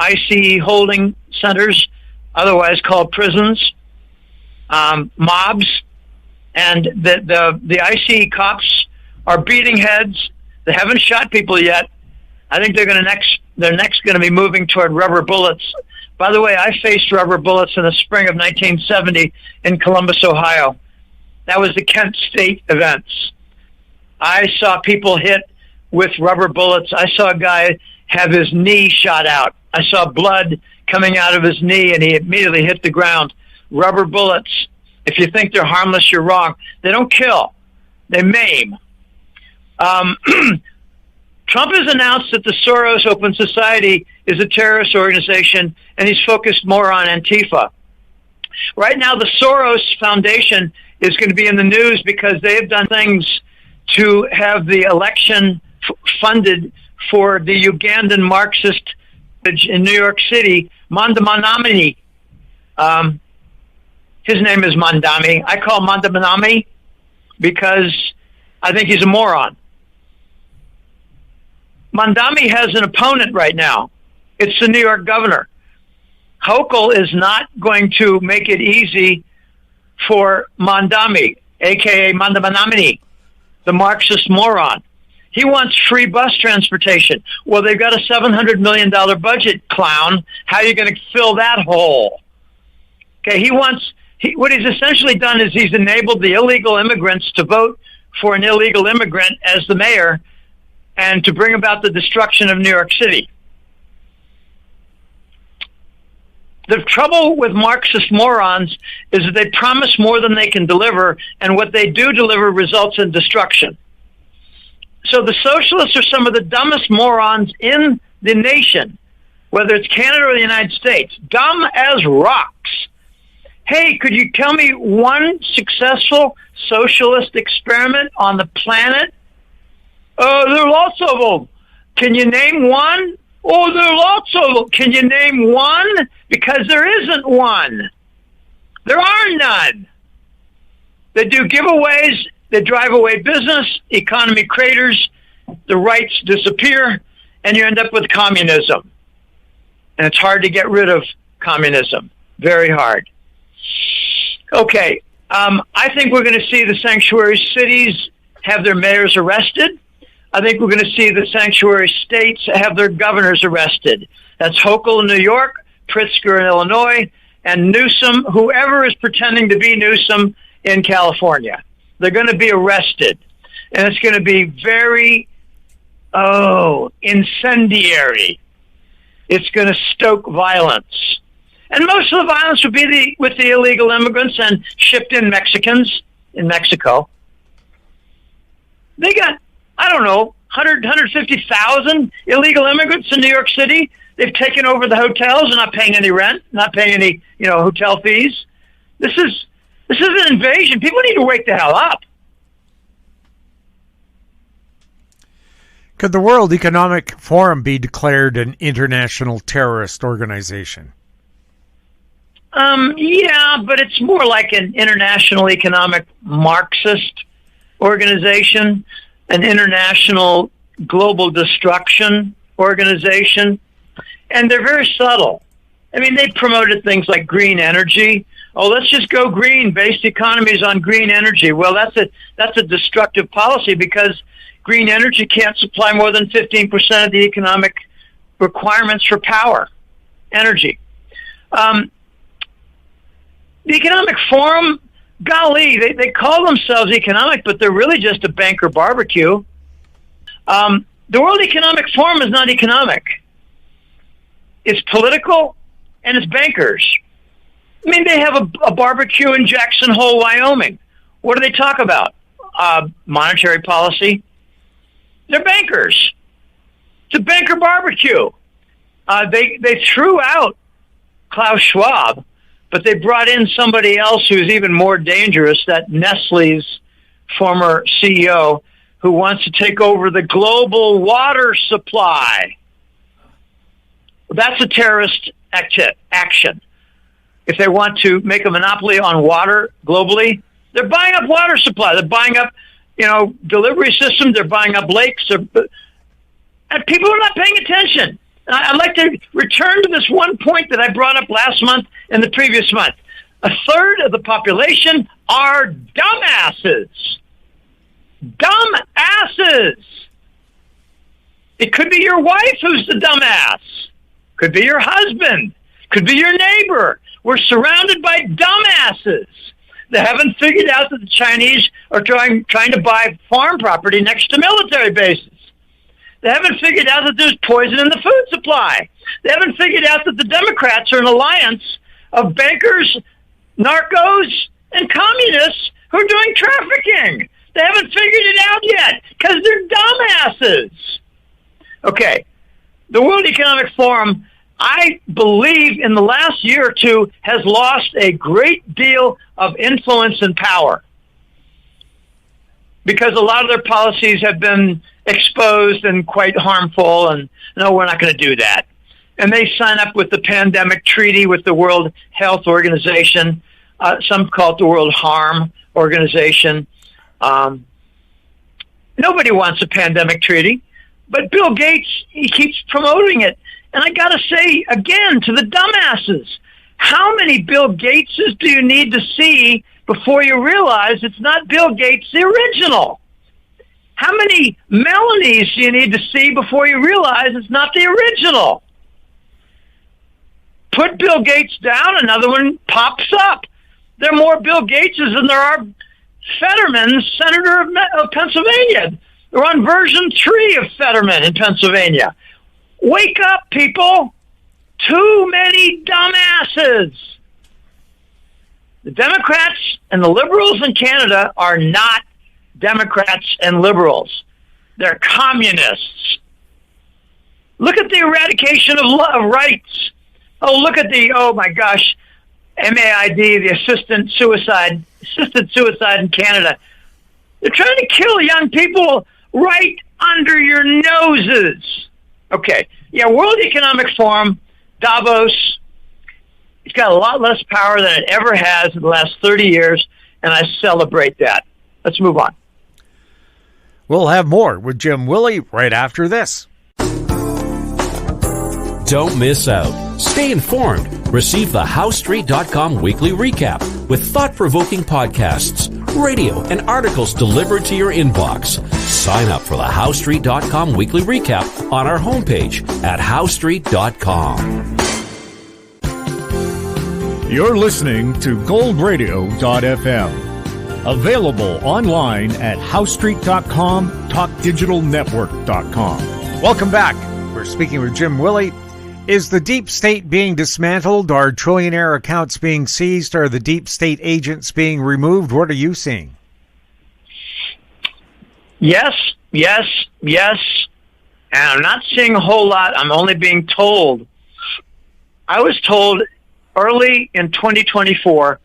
ICE holding centers, otherwise called prisons, mobs, and the ICE cops are beating heads. They haven't shot people yet. I think they're next going to be moving toward rubber bullets. By the way, I faced rubber bullets in the spring of 1970 in Columbus, Ohio. That was the Kent State events. I saw people hit with rubber bullets. I saw a guy have his knee shot out. I saw blood coming out of his knee, and he immediately hit the ground. Rubber bullets, if you think they're harmless, you're wrong. They don't kill. They maim. Trump has announced that the Soros Open Society is a terrorist organization, and he's focused more on Antifa. Right now, the Soros Foundation is going to be in the news because they have done things to have the election funded for the Ugandan Marxist in New York City, Mandamanami. His name is Mandami. I call Mandamanami because I think he's a moron. Mandami has an opponent right now. It's the New York governor. Hochul is not going to make it easy for Mandami, a.k.a. Mandamanami, the Marxist moron. He wants free bus transportation. Well, they've got a $700 million budget, clown. How are you going to fill that hole? Okay, what he's essentially done is he's enabled the illegal immigrants to vote for an illegal immigrant as the mayor and to bring about the destruction of New York City. The trouble with Marxist morons is that they promise more than they can deliver, and what they do deliver results in destruction. So the socialists are some of the dumbest morons in the nation, whether it's Canada or the United States. Dumb as rocks. Hey, could you tell me one successful socialist experiment on the planet? There are lots of them. Can you name one? Oh, there are lots of them. Can you name one? Because there isn't one. There are none. They do giveaways. They drive away business. Economy craters. The rights disappear. And you end up with communism. And it's hard to get rid of communism. Very hard. Okay. I think we're going to see the sanctuary cities have their mayors arrested. I think we're going to see the sanctuary states have their governors arrested. That's Hochul in New York, Pritzker in Illinois, and Newsom, whoever is pretending to be Newsom in California. They're going to be arrested. And it's going to be very, incendiary. It's going to stoke violence. And most of the violence would be with the illegal immigrants and shipped in Mexicans in Mexico. They got, 150,000 illegal immigrants in New York City. They've taken over the hotels and not paying any rent, not paying any, hotel fees. This is an invasion. People need to wake the hell up. Could the World Economic Forum be declared an international terrorist organization? Yeah, but it's more like an international economic Marxist organization, an international global destruction organization, and they're very subtle. I mean, they promoted things like green energy. Oh, let's just go green, based economies on green energy. Well, that's a destructive policy because green energy can't supply more than 15% of the economic requirements for power, energy. The Economic Forum, golly, they call themselves economic, but they're really just a banker barbecue. The World Economic Forum is not economic. It's political, and it's bankers. I mean, they have a barbecue in Jackson Hole, Wyoming. What do they talk about? Monetary policy. They're bankers. It's a banker barbecue. They threw out Klaus Schwab, but they brought in somebody else who's even more dangerous, that Nestle's former CEO, who wants to take over the global water supply. That's a terrorist action. If they want to make a monopoly on water globally, they're buying up water supply. They're buying up, delivery systems. They're buying up lakes. And people are not paying attention. And I'd like to return to this one point that I brought up last month and the previous month. A third of the population are dumbasses. Dumbasses. It could be your wife who's the dumbass. Could be your husband. Could be your neighbor. We're surrounded by dumbasses that haven't figured out that the Chinese are trying to buy farm property next to military bases. They haven't figured out that there's poison in the food supply. They haven't figured out that the Democrats are an alliance of bankers, narcos, and communists who are doing trafficking. They haven't figured it out yet because they're dumbasses. Okay, the World Economic Forum, I believe in the last year or two, has lost a great deal of influence and power because a lot of their policies have been exposed and quite harmful, and no, we're not going to do that. And they sign up with the pandemic treaty with the World Health Organization. Some call it the World Harm Organization. Nobody wants a pandemic treaty, but Bill Gates, he keeps promoting it. And I got to say, again, to the dumbasses, how many Bill Gateses do you need to see before you realize it's not Bill Gates the original? How many Melanies do you need to see before you realize it's not the original? Put Bill Gates down, another one pops up. There are more Bill Gateses than there are Fetterman, Senator of Pennsylvania. They're on version 3 of Fetterman in Pennsylvania. Wake up, people. Too many dumbasses. The Democrats and the liberals in Canada are not Democrats and liberals. They're communists. Look at the eradication of rights. Oh, look at oh my gosh, MAID, the assisted suicide in Canada. They're trying to kill young people right under your noses. Okay, yeah, World Economic Forum, Davos, it's got a lot less power than it ever has in the last 30 years, and I celebrate that. Let's move on. We'll have more with Jim Willie right after this. Don't miss out. Stay informed. Receive the HowStreet.com weekly recap with thought-provoking podcasts, radio, and articles delivered to your inbox. Sign up for the HowStreet.com weekly recap on our homepage at HowStreet.com. You're listening to goldradio.fm. Available online at HowStreet.com, TalkDigitalNetwork.com. Welcome back. We're speaking with Jim Willie. Is the deep state being dismantled? Are trillionaire accounts being seized? Are the deep state agents being removed? What are you seeing? Yes. And I'm not seeing a whole lot. I'm only being told. I was told early in 2024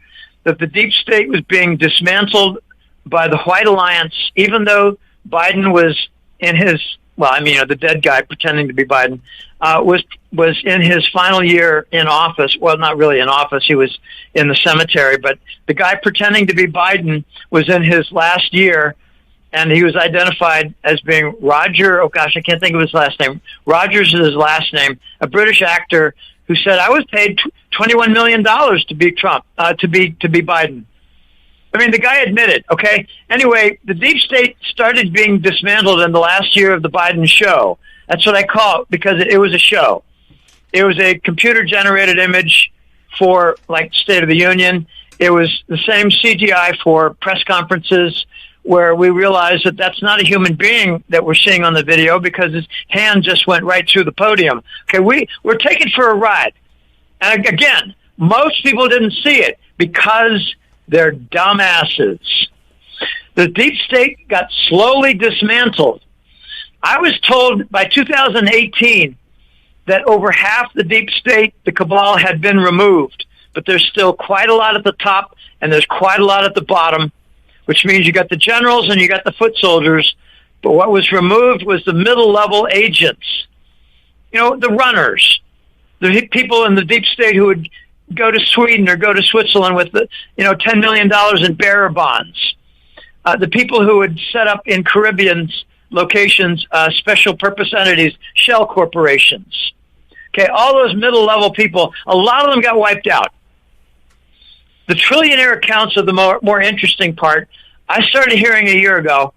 that the deep state was being dismantled by the White Alliance, even though Biden was in his, the dead guy pretending to be Biden, was in his final year in office. Well, not really in office. He was in the cemetery, but the guy pretending to be Biden was in his last year, and he was identified as being Roger. Oh gosh, I can't think of his last name. Rogers is his last name. A British actor who said, "I was paid $21 million to be Trump, to be Biden." I mean, the guy admitted. Okay. Anyway, the deep state started being dismantled in the last year of the Biden show. That's what I call it, because it was a show. It was a computer-generated image for, like, State of the Union. It was the same CGI for press conferences, where we realized that that's not a human being that we're seeing on the video because his hand just went right through the podium. Okay, we're taken for a ride. And again, most people didn't see it because they're dumbasses. The deep state got slowly dismantled. I was told by 2018 that over half the deep state, the cabal, had been removed. But there's still quite a lot at the top, and there's quite a lot at the bottom, which means you got the generals and you got the foot soldiers. But what was removed was the middle-level agents. The runners, the people in the deep state who would go to Sweden or go to Switzerland with $10 million in bearer bonds. The people who would set up in Caribbean locations, special purpose entities, shell corporations. Okay, all those middle-level people, a lot of them got wiped out. The trillionaire accounts are the more interesting part. I started hearing a year ago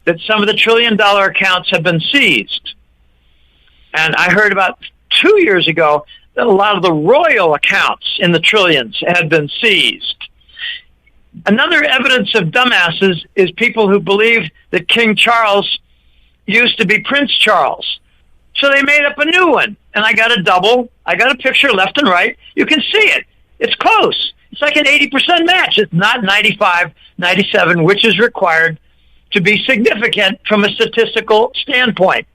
that some of the trillion-dollar accounts have been seized. And I heard about 2 years ago that a lot of the royal accounts in the trillions had been seized. Another evidence of dumbasses is people who believe that King Charles used to be Prince Charles. So they made up a new one. And I got a double. I got a picture left and right. You can see it. It's close. It's like an 80% match. It's not 95, 97, which is required to be significant from a statistical standpoint.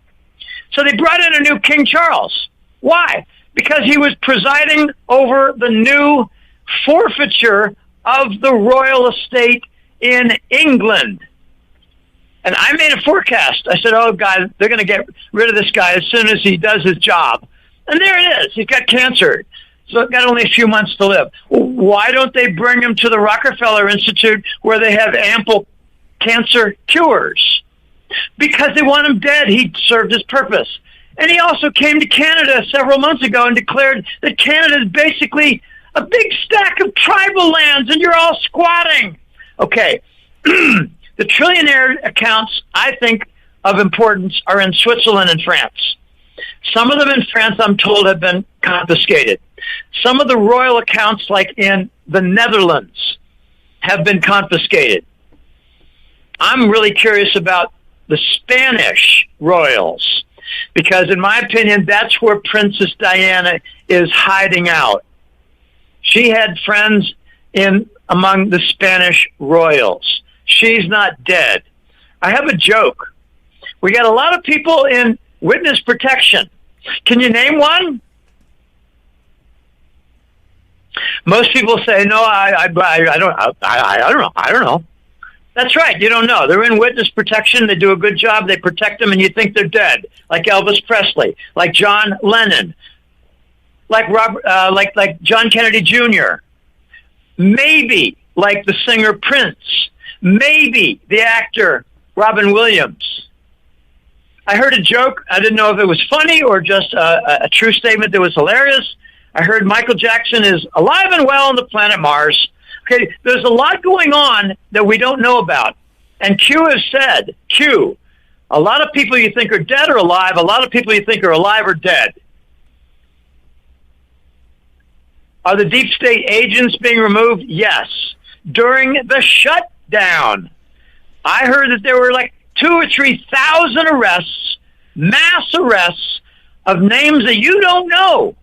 So they brought in a new King Charles. Why? Because he was presiding over the new forfeiture of the royal estate in England. And I made a forecast. I said, oh, God, they're going to get rid of this guy as soon as he does his job. And there it is. He's got cancer. So he's got only a few months to live. Why don't they bring him to the Rockefeller Institute where they have ample cancer cures? Because they want him dead. He served his purpose. And he also came to Canada several months ago and declared that Canada is basically a big stack of tribal lands and you're all squatting. Okay. The trillionaire accounts, I think, of importance are in Switzerland and France. Some of them in France, I'm told, have been confiscated. Some of the royal accounts, like in the Netherlands, have been confiscated. I'm really curious about the Spanish royals, because in my opinion, that's where Princess Diana is hiding out. She had friends among the Spanish royals. She's not dead. I have a joke. We got a lot of people in witness protection. Can you name one? Most people say, no, I don't know. That's right. You don't know. They're in witness protection. They do a good job. They protect them, and you think they're dead, like Elvis Presley, like John Lennon, like like John Kennedy Jr., maybe like the singer Prince, maybe the actor Robin Williams. I heard a joke. I didn't know if it was funny or just a true statement that was hilarious. I heard Michael Jackson is alive and well on the planet Mars. Okay, there's a lot going on that we don't know about. And Q has said, Q, a lot of people you think are dead are alive. A lot of people you think are alive are dead. Are the deep state agents being removed? Yes. During the shutdown, I heard that there were like 2,000 or 3,000 arrests, mass arrests of names that you don't know.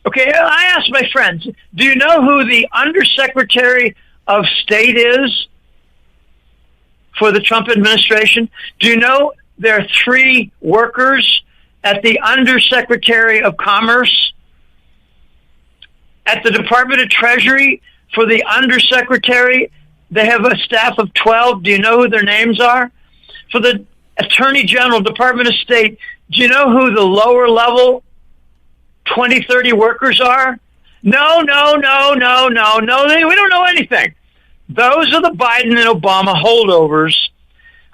Okay, I asked my friends, do you know who the Undersecretary of State is for the Trump administration? Do you know there are 3 workers at the Undersecretary of Commerce? At the Department of Treasury, for the Undersecretary, they have a staff of 12. Do you know who their names are? For the Attorney General, Department of State, do you know who the lower level 20, 30 workers are? No. We don't know anything. Those are the Biden and Obama holdovers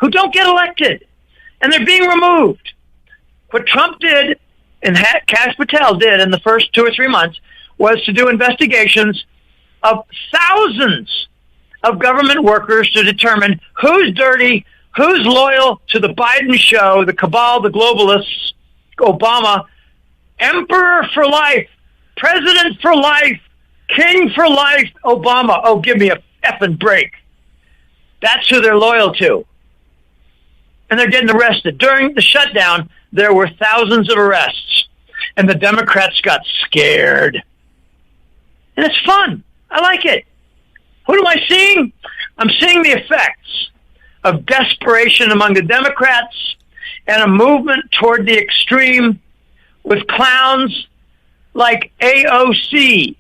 who don't get elected, and they're being removed. What Trump did and Kash Patel did in the first 2 or 3 months was to do investigations of thousands of government workers to determine who's dirty, who's loyal to the Biden show, the cabal, the globalists, Obama, emperor for life, president for life, king for life, Obama. Oh, give me a effing break. That's who they're loyal to. And they're getting arrested. During the shutdown, there were thousands of arrests, and the Democrats got scared. And it's fun. I like it. What am I seeing? I'm seeing the effects of desperation among the Democrats and a movement toward the extreme with clowns like AOC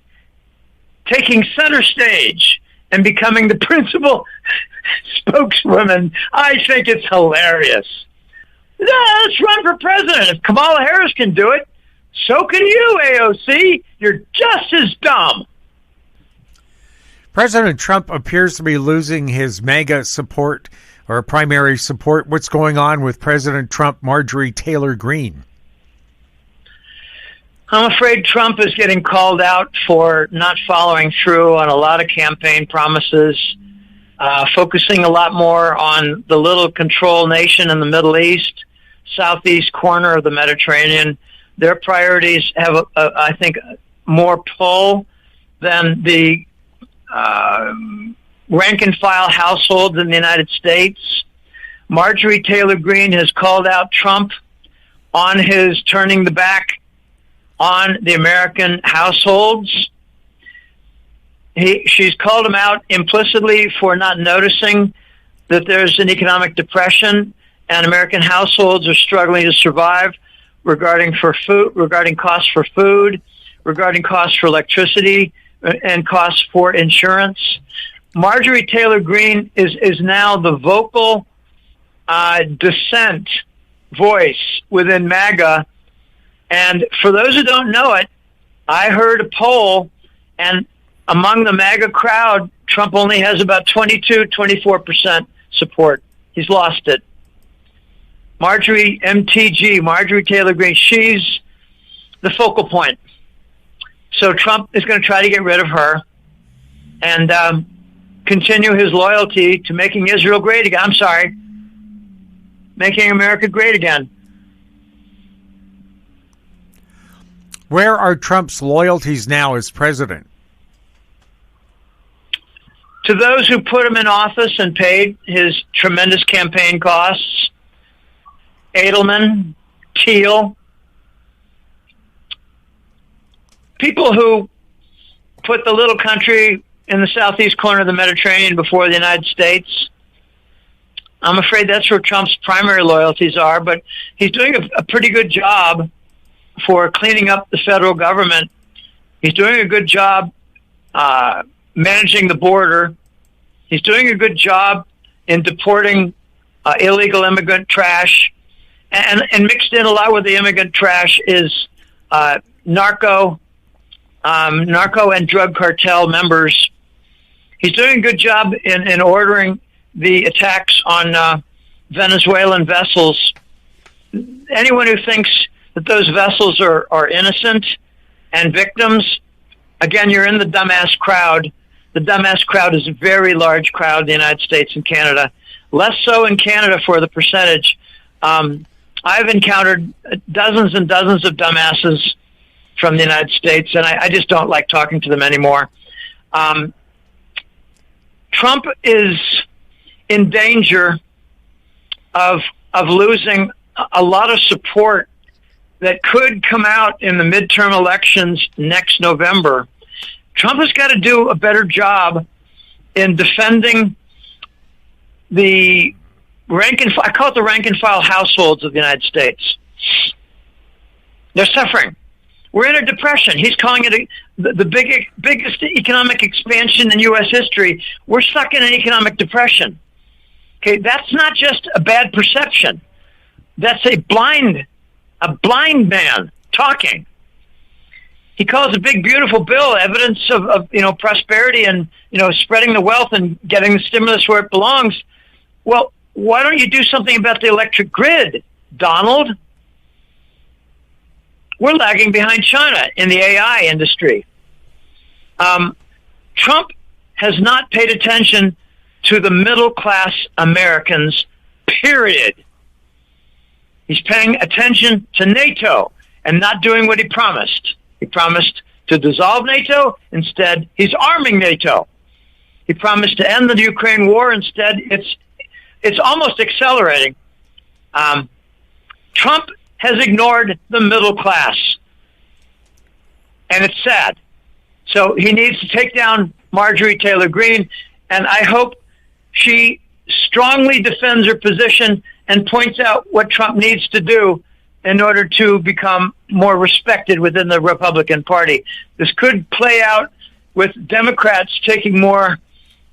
taking center stage and becoming the principal spokeswoman. I think it's hilarious. Let's run for president. If Kamala Harris can do it, so can you, AOC. You're just as dumb. President Trump appears to be losing his MAGA support or primary support. What's going on with President Trump, Marjorie Taylor Greene? I'm afraid Trump is getting called out for not following through on a lot of campaign promises, focusing a lot more on the little control nation in the Middle East, southeast corner of the Mediterranean. Their priorities have, I think, more pull than the rank-and-file households in the United States. Marjorie Taylor Greene has called out Trump on his turning the back on the American households. She's called him out implicitly for not noticing that there's an economic depression and American households are struggling to survive regarding costs for food, regarding costs for electricity, and costs for insurance. Marjorie Taylor Greene is now the vocal dissent voice within MAGA. And for those who don't know it, I heard a poll, and among the MAGA crowd, Trump only has about 24% support. He's lost it. Marjorie Taylor Greene, she's the focal point. So Trump is going to try to get rid of her and continue his loyalty to making Israel great again. Making America great again. Where are Trump's loyalties now as president? To those who put him in office and paid his tremendous campaign costs, Edelman, Thiel, people who put the little country in the southeast corner of the Mediterranean before the United States. I'm afraid that's where Trump's primary loyalties are, but he's doing a pretty good job for cleaning up the federal government. He's doing a good job managing the border. He's doing a good job in deporting illegal immigrant trash. And mixed in a lot with the immigrant trash is narco and drug cartel members. He's doing a good job in ordering the attacks on Venezuelan vessels. Anyone who thinks that those vessels are innocent and victims, again, you're in the dumbass crowd. The dumbass crowd is a very large crowd in the United States and Canada. Less so in Canada for the percentage. I've encountered dozens and dozens of dumbasses from the United States, and I just don't like talking to them anymore. Trump is in danger of losing a lot of support that could come out in the midterm elections next November. Trump has got to do a better job in defending the I call it the rank and file households of the United States. They're suffering. We're in a depression. He's calling it the biggest economic expansion in U.S. history. We're stuck in an economic depression. Okay, that's not just a bad perception. That's a blind man talking. He calls a big, beautiful bill evidence of prosperity and, spreading the wealth and getting the stimulus where it belongs. Well, why don't you do something about the electric grid, Donald? We're lagging behind China in the AI industry. Trump has not paid attention to the middle-class Americans, period. He's paying attention to NATO and not doing what he promised. He promised to dissolve NATO. Instead, he's arming NATO. He promised to end the Ukraine war. Instead, it's almost accelerating. Trump has ignored the middle class, and it's sad. So he needs to take down Marjorie Taylor Greene, and I hope she strongly defends her position and points out what Trump needs to do in order to become more respected within the Republican Party. This could play out with Democrats taking more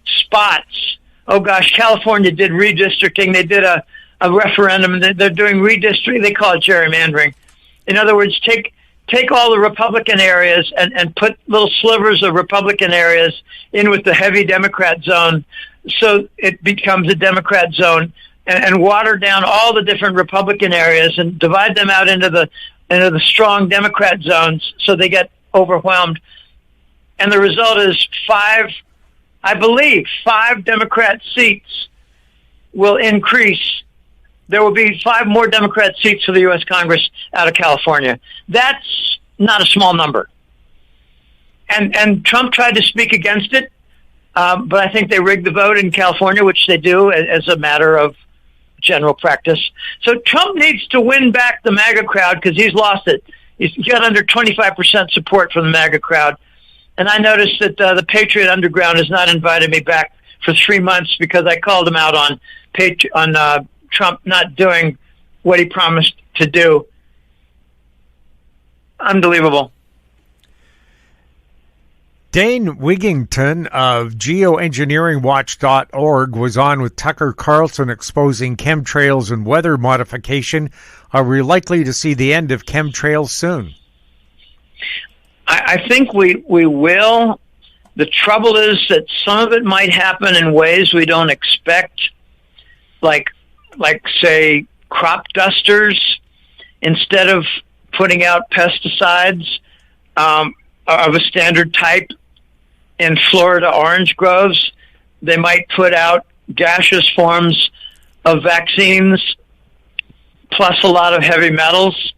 spots. Oh gosh, California did redistricting. They did a referendum. They're doing redistricting. They call it gerrymandering. In other words, take all the Republican areas and put little slivers of Republican areas in with the heavy Democrat zone so it becomes a Democrat zone, and water down all the different Republican areas and divide them out into into the strong Democrat zones, so they get overwhelmed. And the result is five Democrat seats will increase. There will be 5 more Democrat seats for the U.S. Congress out of California. That's not a small number. And Trump tried to speak against it, but I think they rigged the vote in California, which they do as a matter of general practice. So Trump needs to win back the MAGA crowd because he's lost it. He's got under 25% support from the MAGA crowd. And I noticed that the Patriot Underground has not invited me back for 3 months because I called him out on Trump not doing what he promised to do. Unbelievable. Dane Wigington of geoengineeringwatch.org was on with Tucker Carlson exposing chemtrails and weather modification. Are we likely to see the end of chemtrails soon? I think we will. The trouble is that some of it might happen in ways we don't expect, like say, crop dusters. Instead of putting out pesticides of a standard type in Florida orange groves, they might put out gaseous forms of vaccines plus a lot of heavy metals.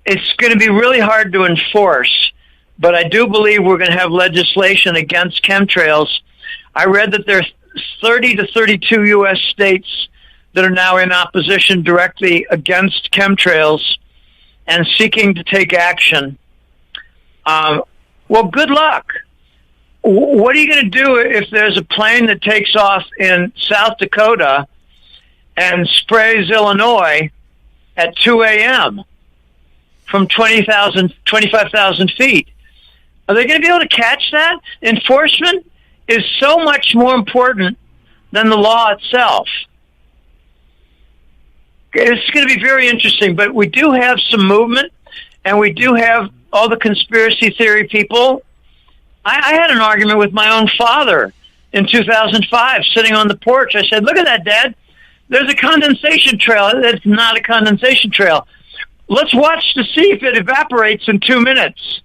It's going to be really hard to enforce, but I do believe we're going to have legislation against chemtrails. I read that there are 30 to 32 U.S. states that are now in opposition directly against chemtrails and seeking to take action. Well, good luck. What are you going to do if there's a plane that takes off in South Dakota and sprays Illinois at 2 a.m. from 25,000 feet? Are they going to be able to catch that? Enforcement is so much more important than the law itself. It's going to be very interesting, but we do have some movement, and we do have all the conspiracy theory people. I had an argument with my own father in 2005, sitting on the porch. I said, "Look at that, Dad. There's a condensation trail. It's not a condensation trail. Let's watch to see if it evaporates in 2 minutes.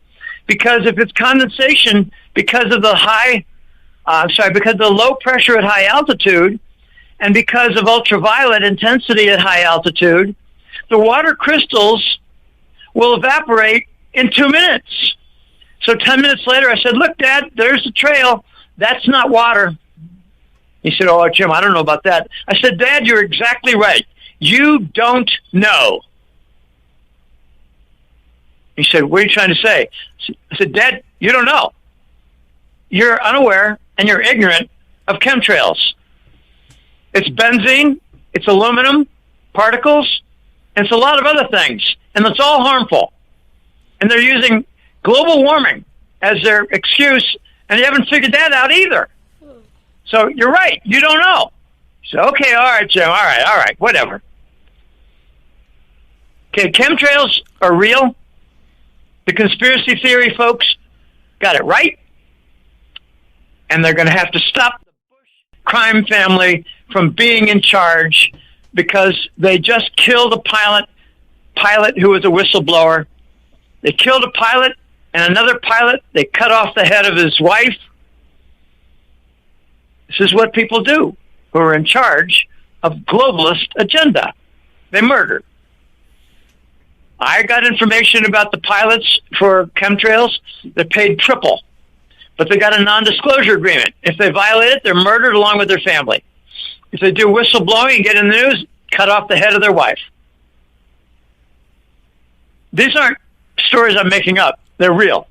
Because if it's condensation, because of the because of the low pressure at high altitude, and because of ultraviolet intensity at high altitude, the water crystals will evaporate in 2 minutes." So 10 minutes later, I said, "Look, Dad, there's the trail. That's not water." He said, "Oh, Jim, I don't know about that." I said, "Dad, you're exactly right. You don't know." He said, "What are you trying to say?" I said, "Dad, you don't know. You're unaware and you're ignorant of chemtrails. It's benzene, it's aluminum, particles, and it's a lot of other things. And it's all harmful. And they're using global warming as their excuse, and you haven't figured that out either. So you're right, you don't know." So, okay, all right, Jim, all right, whatever. Okay, chemtrails are real. The conspiracy theory folks got it right. And they're going to have to stop the Bush crime family from being in charge because they just killed a pilot who was a whistleblower. They killed a pilot and another pilot. They cut off the head of his wife. This is what people do who are in charge of globalist agenda. They murder. I got information about the pilots for chemtrails. They're paid triple, but they got a non-disclosure agreement. If they violate it, they're murdered along with their family. If they do whistleblowing and get in the news, cut off the head of their wife. These aren't stories I'm making up. They're real.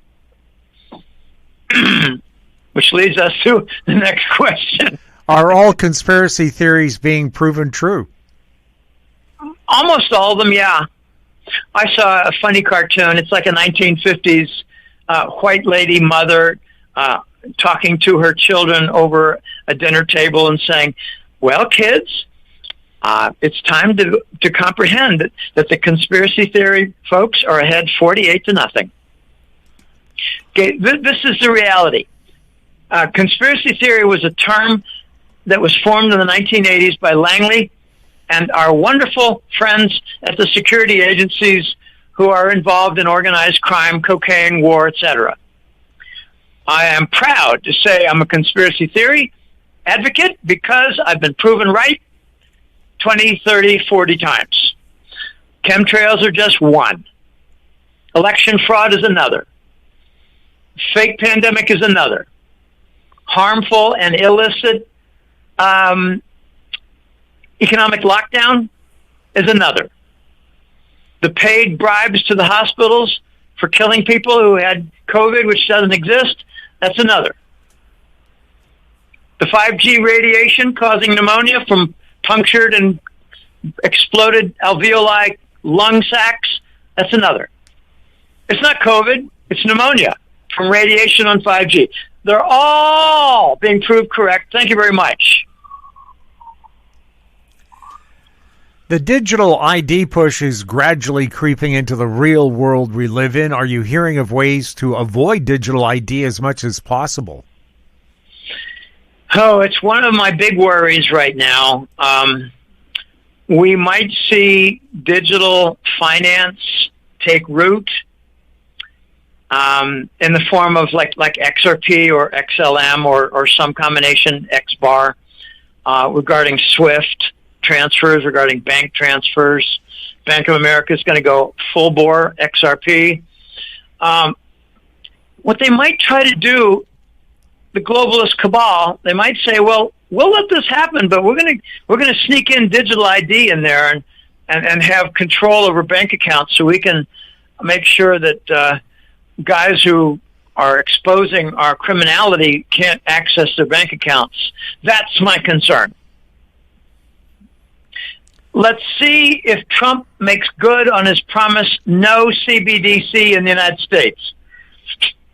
Which leads us to the next question. Are all conspiracy theories being proven true? Almost all of them, yeah. I saw a funny cartoon. It's like a 1950s white lady mother talking to her children over a dinner table and saying, "Well, kids, it's time to comprehend that the conspiracy theory folks are ahead 48-0. Okay, this is the reality. Conspiracy theory was a term that was formed in the 1980s by Langley and our wonderful friends at the security agencies who are involved in organized crime, cocaine, war, etc. I am proud to say I'm a conspiracy theory advocate because I've been proven right 20, 30, 40 times. Chemtrails are just one. Election fraud is another. Fake pandemic is another. Harmful and illicit economic lockdown is another. The paid bribes to the hospitals for killing people who had COVID, which doesn't exist, that's another. The 5G radiation causing pneumonia from punctured and exploded alveoli lung sacs, that's another. It's not COVID, it's pneumonia from radiation on 5G. They're all being proved correct. Thank you very much. The digital ID push is gradually creeping into the real world we live in. Are you hearing of ways to avoid digital ID as much as possible? Oh, it's one of my big worries right now. We might see digital finance take root in the form of like XRP or XLM or some combination XBAR regarding SWIFT transfers, regarding bank transfers. Bank of America is going to go full bore XRP. What they might try to do, the globalist cabal, they might say, well, we'll let this happen, but we're going to sneak in digital ID in there and have control over bank accounts so we can make sure that guys who are exposing our criminality can't access their bank accounts. That's my concern. Let's see if Trump makes good on his promise, no CBDC in the United States.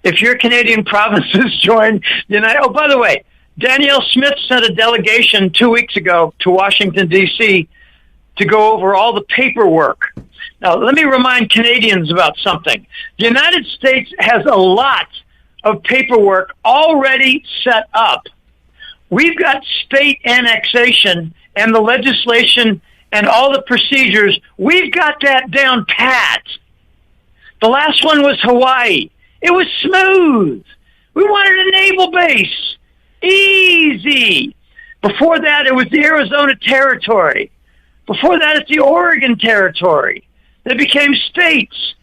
If your Canadian provinces join the United... Oh, by the way, Danielle Smith sent a delegation 2 weeks ago to Washington, D.C. to go over all the paperwork. Now, let me remind Canadians about something. The United States has a lot of paperwork already set up. We've got state annexation and the legislation and all the procedures. We've got that down pat. The last one was Hawaii. It was smooth. We wanted a naval base. Easy. Before that, it was the Arizona Territory. Before that, it's the Oregon Territory. They became states.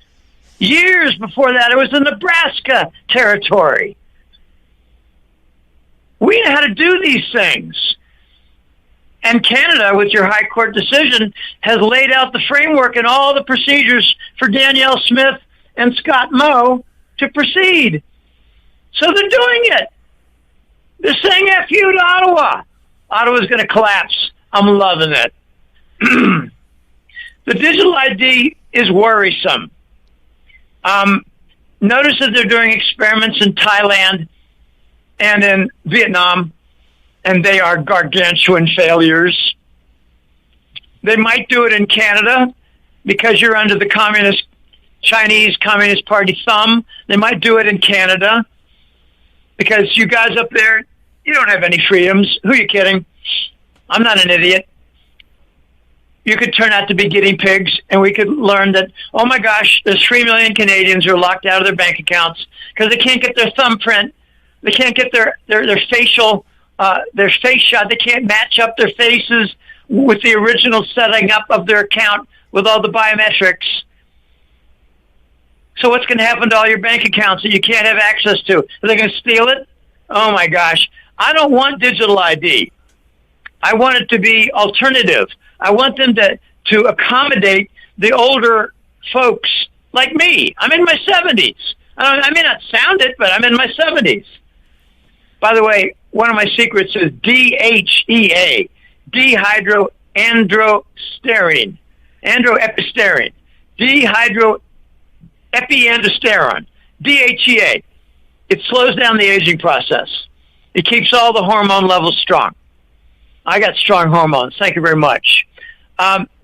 Years before that, it was the Nebraska Territory. We know how to do these things. And Canada, with your high court decision, has laid out the framework and all the procedures for Danielle Smith and Scott Moe to proceed. So they're doing it. They're saying F you to Ottawa. Ottawa's going to collapse. I'm loving it. The digital ID is worrisome. Notice that they're doing experiments in Thailand and in Vietnam, and they are gargantuan failures. They might do it in Canada because you're under the Chinese Communist Party thumb. They might do it in Canada because you guys up there, you don't have any freedoms. Who are you kidding? I'm not an idiot. You could turn out to be guinea pigs, and we could learn that, oh my gosh, there's 3 million Canadians who are locked out of their bank accounts because they can't get their thumbprint. They can't get their facial, their face shot. They can't match up their faces with the original setting up of their account with all the biometrics. So what's going to happen to all your bank accounts that you can't have access to? Are they going to steal it? Oh my gosh. I don't want digital ID. I want it to be alternative. I want them to accommodate the older folks like me. I'm in my 70s. I may not sound it, but I'm in my 70s. By the way, one of my secrets is DHEA, dehydroandrosterone, androepisterone, dehydroepiandrosterone, DHEA. It slows down the aging process. It keeps all the hormone levels strong. I got strong hormones. Thank you very much.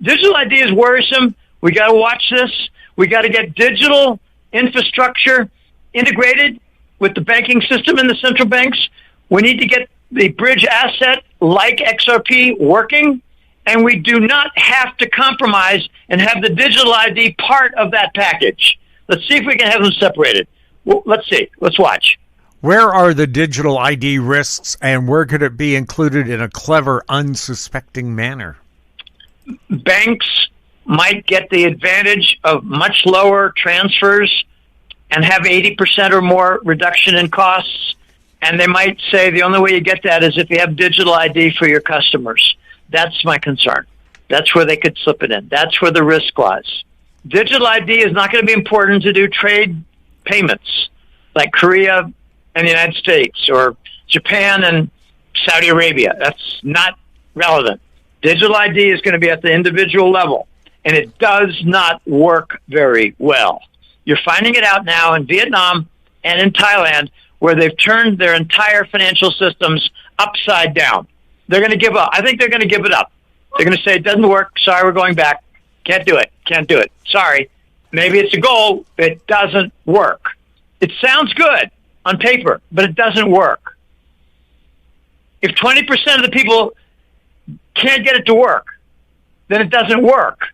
Digital ID is worrisome. We got to watch this. We got to get digital infrastructure integrated with the banking system and the central banks. We need to get the bridge asset like XRP working And we do not have to compromise and have the digital ID part of that package. Let's see if we can have them separated. Well, let's see. Let's watch. Where are the digital ID risks, and where could it be included in a clever, unsuspecting manner? Banks might get the advantage of much lower transfers and have 80% or more reduction in costs. And they might say the only way you get that is if you have digital ID for your customers. That's my concern. That's where they could slip it in. That's where the risk lies. Digital ID is not going to be important to do trade payments like Korea and the United States or Japan and Saudi Arabia. That's not relevant. Digital ID is going to be at the individual level, and it does not work very well. You're finding it out now in Vietnam and in Thailand, where they've turned their entire financial systems upside down. They're going to give up. I think they're going to give it up. They're going to say, it doesn't work. Sorry, we're going back. Can't do it. Can't do it. Sorry. Maybe it's a goal. It doesn't work. It sounds good on paper, but it doesn't work. If 20% of the people can't get it to work, then it doesn't work.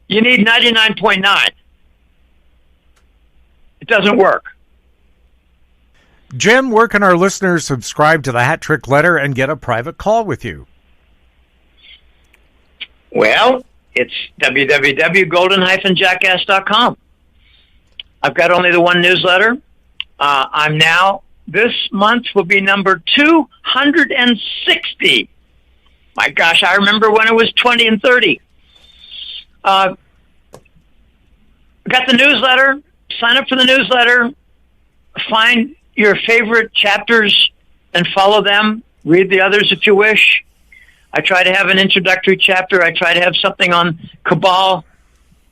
You need 99.9. It doesn't work. Jim, where can our listeners subscribe to the Hat Trick Letter and get a private call with you? Well, it's www.golden-jackass.com. I've got only the one newsletter. I'm now, this month will be number 260. My gosh, I remember when it was 20 and 30. Got the newsletter. Sign up for the newsletter. Find your favorite chapters and follow them. Read the others if you wish. I try to have an introductory chapter. I try to have something on cabal,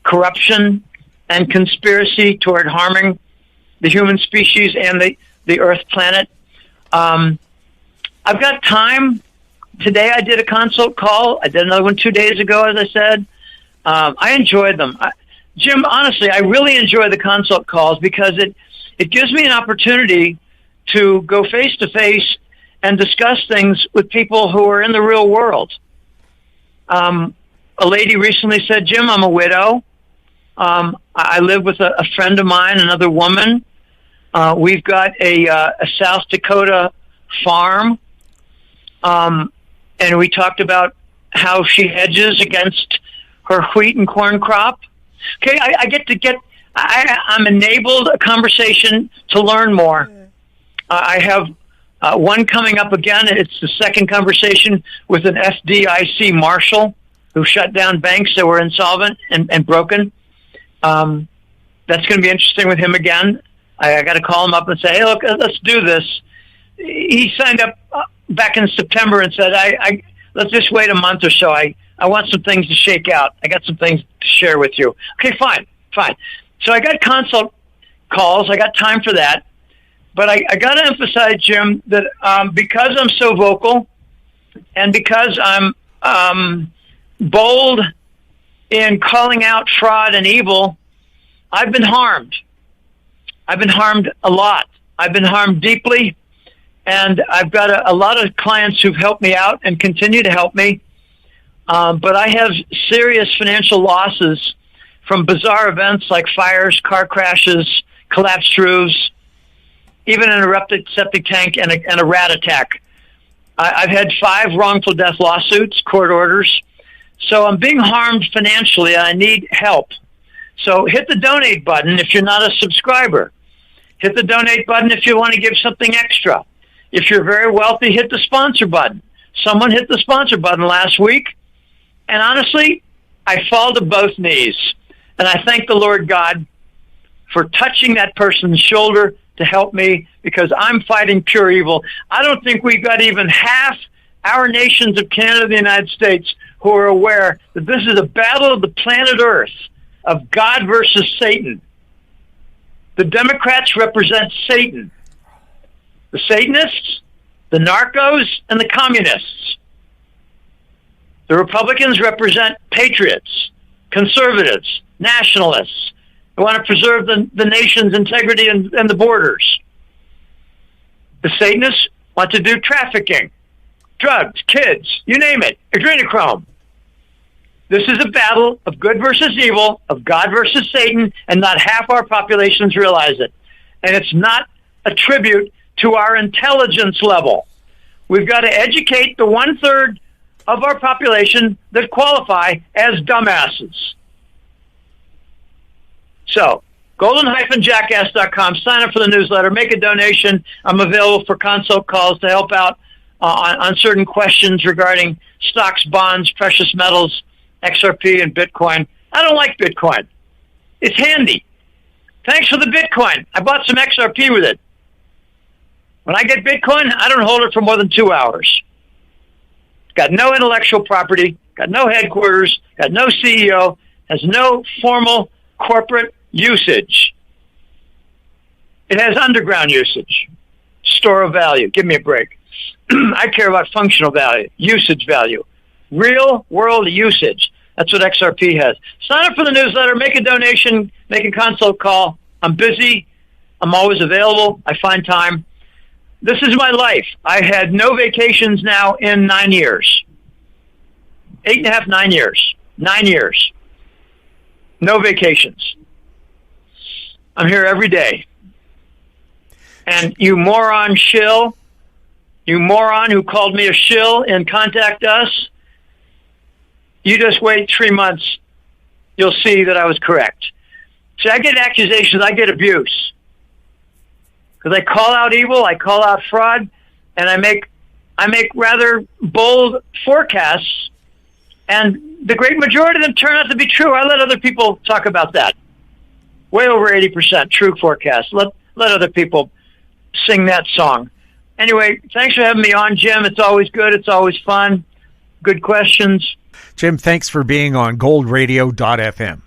corruption, and conspiracy toward harming the human species and the Earth planet. I've got time. Today I did a consult call. I did another one 2 days ago, as I said. I enjoyed them. Jim, honestly, I really enjoy the consult calls because it gives me an opportunity to go face-to-face and discuss things with people who are in the real world. A lady recently said, Jim, I'm a widow. I live with a friend of mine, another woman. We've got a South Dakota farm. And we talked about how she hedges against her wheat and corn crop. Okay, I'm enabled a conversation to learn more. I have one coming up again. It's the second conversation with an FDIC marshal who shut down banks that were insolvent and broken. That's going to be interesting with him again. I got to call him up and say, hey, look, let's do this. He signed up back in September and said, let's just wait a month or so. I want some things to shake out. I got some things to share with you. Okay, fine. So I got consult calls. I got time for that. But I got to emphasize, Jim, that because I'm so vocal and because I'm bold in calling out fraud and evil, I've been harmed. I've been harmed a lot. I've been harmed deeply. And I've got a lot of clients who've helped me out and continue to help me. But I have serious financial losses from bizarre events like fires, car crashes, collapsed roofs, even an erupted septic tank and a rat attack. I've had 5 wrongful death lawsuits, court orders. So I'm being harmed financially. I need help. So hit the donate button if you're not a subscriber. Hit the donate button if you want to give something extra. If you're very wealthy, hit the sponsor button. Someone hit the sponsor button last week. And honestly, I fall to both knees. And I thank the Lord God for touching that person's shoulder to help me because I'm fighting pure evil. I don't think we've got even half our nations of Canada and the United States who are aware that this is a battle of the planet Earth, of God versus Satan. The Democrats represent Satan. The Satanists, the narcos, and the communists. The Republicans represent patriots, conservatives, nationalists who want to preserve the nation's integrity and the borders. The Satanists want to do trafficking, drugs, kids, you name it, adrenochrome. This is a battle of good versus evil, of God versus Satan, and not half our populations realize it. And it's not a tribute to our intelligence level. We've got to educate the 1/3 of our population that qualify as dumbasses. So, golden-jackass.com, sign up for the newsletter, make a donation. I'm available for consult calls to help out on certain questions regarding stocks, bonds, precious metals, XRP, and Bitcoin. I don't like Bitcoin. It's handy. Thanks for the Bitcoin. I bought some XRP with it. When I get Bitcoin, I don't hold it for more than 2 hours. Got no intellectual property, got no headquarters, got no CEO, has no formal corporate usage. It has underground usage, store of value. Give me a break. I care about functional value, usage value, real world usage. That's what XRP has. Sign up for the newsletter, make a donation, make a consult call. I'm busy. I'm always available. I find time. This is my life. I had no vacations now in 9 years. 8.5, 9 years. 9 years. No vacations. I'm here every day. And you moron shill, you moron who called me a shill and contact us, you just wait 3 months. You'll see that I was correct. See, I get accusations, I get abuse. Because I call out evil, I call out fraud, and I make rather bold forecasts, and the great majority of them turn out to be true. I let other people talk about that. Way over 80% true forecasts. Let other people sing that song. Anyway, thanks for having me on, Jim. It's always good. It's always fun. Good questions. Jim, thanks for being on goldradio.fm.